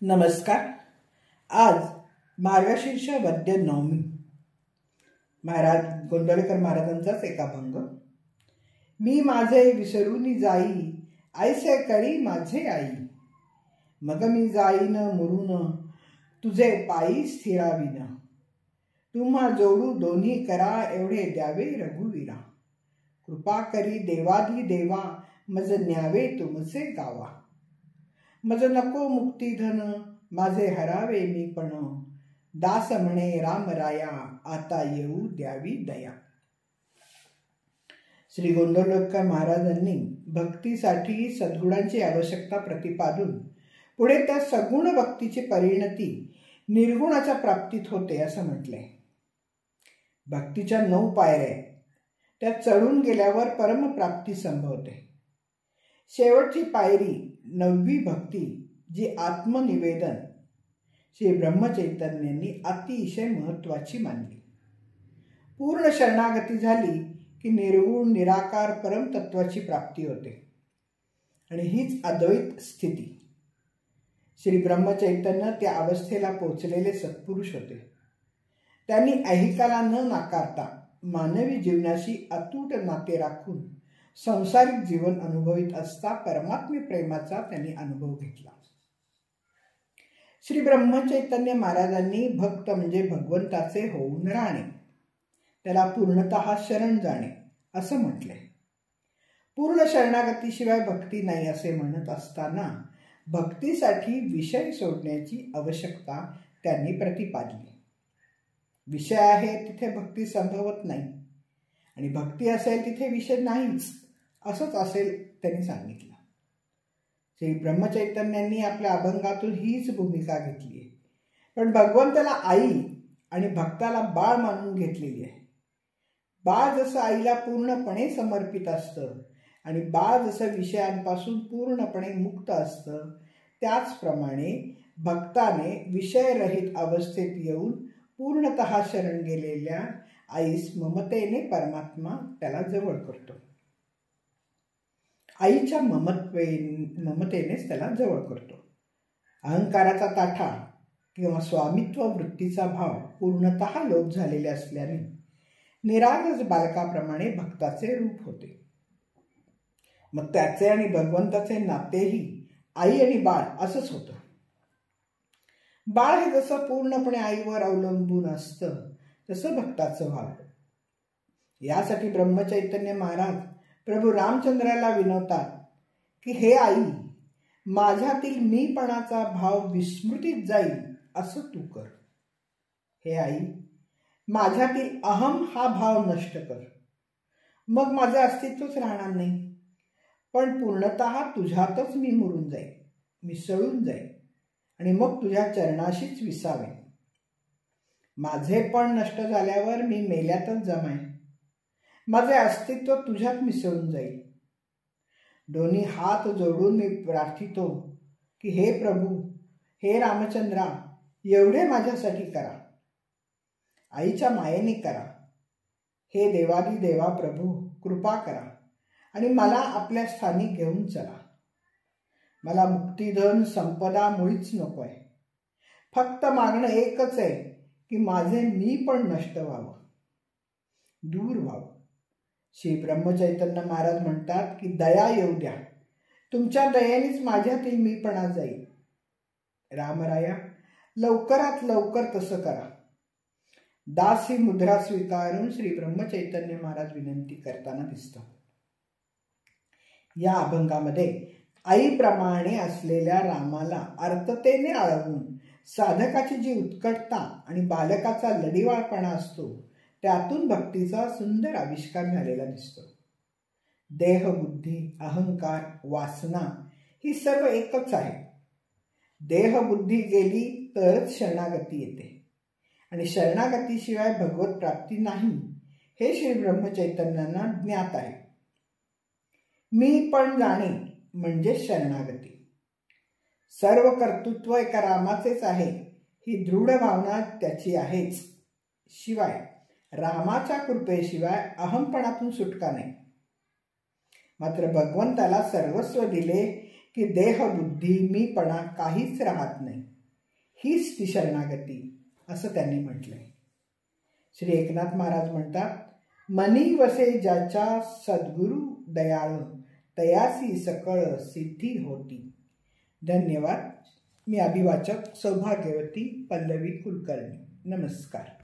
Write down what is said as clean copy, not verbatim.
नमस्कार. आज मार्गशीर्ष वद्य नवमी. महाराज गोंदवलेकर महाराजांचाच एक अभंग. मी माझे विसरून जाई, ऐसे करी माझे आई. मग मी जाईन मुरून, तुझे पायी स्थिरावीन. तुम्हा जोडू दोन्ही करा, एवढे द्यावे रघुवीरा. कृपा करी देवाधी देवा, मज न्यावे तुमचे गावा. मज नको मुक्तीधन, माझे हरावे मी पण. दास म्हणे रामराया, आता येऊ द्यावी दया. श्री गोंदवलेकर महाराजांनी भक्तीसाठी सद्गुणांची आवश्यकता प्रतिपादून पुढे त्या सगुण भक्तीची परिणती निर्गुणाच्या प्राप्तीत होते असं म्हटले. भक्तीच्या 9 पायऱ्या, त्या चढून गेल्यावर परमप्राप्ती संभवते. शेवटची पायरी 9वी भक्ती, जी आत्मनिवेदन, श्री ब्रह्मचैतन्यांनी अतिशय महत्वाची मानली. पूर्ण शरणागती झाली की निर्गुण निराकार परमतत्वाची प्राप्ती होते आणि हीच अद्वैत स्थिती. श्री ब्रह्मचैतन्य त्या अवस्थेला पोचलेले सत्पुरुष होते. त्यांनी ऐहिकाला न नाकारता मानवी जीवनाशी अतूट नाते राखून संसारिक जीवन अनुभवित असता परमात्म्य प्रेमाचा त्यांनी अनुभव घेतला. श्री ब्रह्मचैतन्य महाराजांनी भक्त म्हणजे भगवंताचे होऊन राहणे, त्याला पूर्णतः शरण जाणे असं म्हटले. पूर्ण शरणागतीशिवाय भक्ती नाही असे म्हणत असताना भक्तीसाठी विषय सोडण्याची आवश्यकता त्यांनी प्रतिपादली. विषय आहे तिथे भक्ती संभवत नाही आणि भक्ती असेल तिथे विषय नाहीच असंच असेल त्यांनी सांगितलं. श्री ब्रह्मचैतन्यांनी आपल्या अभंगातून हीच भूमिका घेतली आहे. पण भगवंताला आई आणि भक्ताला बाळ मानून घेतलेली आहे. बाळ जसं आईला पूर्णपणे समर्पित असतं आणि बाळ जसं विषयांपासून पूर्णपणे मुक्त असतं, त्याचप्रमाणे भक्ताने विषयरहित अवस्थेत येऊन पूर्णतः शरण गेलेल्या आईस ममतेने परमात्मा त्याला जवळ करतो. आईच्या ममतेनेच त्याला जवळ करतो. अहंकाराचा ताठा किंवा स्वामित्व वृत्तीचा भाव पूर्णतः लोप झालेले असल्याने निरागस बालकाप्रमाणे भक्ताचे रूप होते. मग त्याचे आणि भगवंताचे नातेही आई आणि बाळ असंच होतं. बाळ हे जसं पूर्णपणे आईवर अवलंबून असतं तसं भक्ताचं व्हावं. यासाठी ब्रह्मचैतन्य महाराज प्रभू रामचंद्राला विनवतात की हे आई, माझ्यातील मीपणाचा भाव विस्मृतीत जाईल असं तू कर. हे आई, माझ्यातील अहम हा भाव नष्ट कर. मग माझे अस्तित्वच राहणार नाही, पण पूर्णतः तुझ्यातच मी मुरून जाईल, मिसळून जाईल आणि मग तुझ्या चरणाशीच विसावेन. माझे पण नष्ट झाल्यावर मी मेल्यातच जमाय. माझे अस्तित्व तुझ्यात मिसळून जाईल. दोन्ही हात जोडून मी प्रार्थितो की हे प्रभू, हे रामचंद्रा, एवढे माझ्यासाठी करा. आईच्या मायेने करा. हे देवादी देवा प्रभू, कृपा करा आणि मला आपल्या स्थानी घेऊन चला. मला मुक्तिधन संपदा मुळीच नको आहे. फक्त मागणं एकच आहे की माझे मी पण नष्ट व्हावं, दूर व्हावं. श्री ब्रह्मचैतन्य महाराज म्हणतात की दया येऊ द्या, तुमच्या दयेनेच माझ्यातील मीपणा जाईल. रामराया, लवकरात लवकर तसं करा. दास ही मुद्रा स्वीकारून श्री ब्रह्मचैतन्य महाराज विनंती करताना दिसतात. या अभंगामध्ये आईप्रमाणे असलेल्या रामाला अर्थतेने आळवून साधकाची जी उत्कटता आणि बालकाचा लढीवाळपणा असतो, त्यातून भक्तीचा सुंदर आविष्कार झालेला दिसतो. देह, बुद्धी, अहंकार, वासना ही सर्व एकच आहे. देह बुद्धी गेली तरच शरणागती येते आणि शरणागतीशिवाय भगवत प्राप्ती नाही, हे श्री ब्रह्मचैतन्यांना ज्ञात आहे. मी पण जाणे म्हणजे शरणागती. सर्व कर्तृत्व एका रामाचेच आहे ही दृढ भावना त्याची आहेच. शिवाय रामाच्या कृपेशिवाय अहंपणातून सुटका नाही. मात्र भगवंताला सर्वस्व दिले की देहबुद्धी मीपणा काहीच राहत नाही, हीच ती शरणागती, असं त्यांनी म्हटलंय. श्री एकनाथ महाराज म्हणतात, मनी वसे ज्याच्या सद्गुरु दयाळ, तयासी सकळ सिद्धी होती. धन्यवाद. मी अभिवाचक सौभाग्यवती पल्लवी कुलकर्णी. नमस्कार.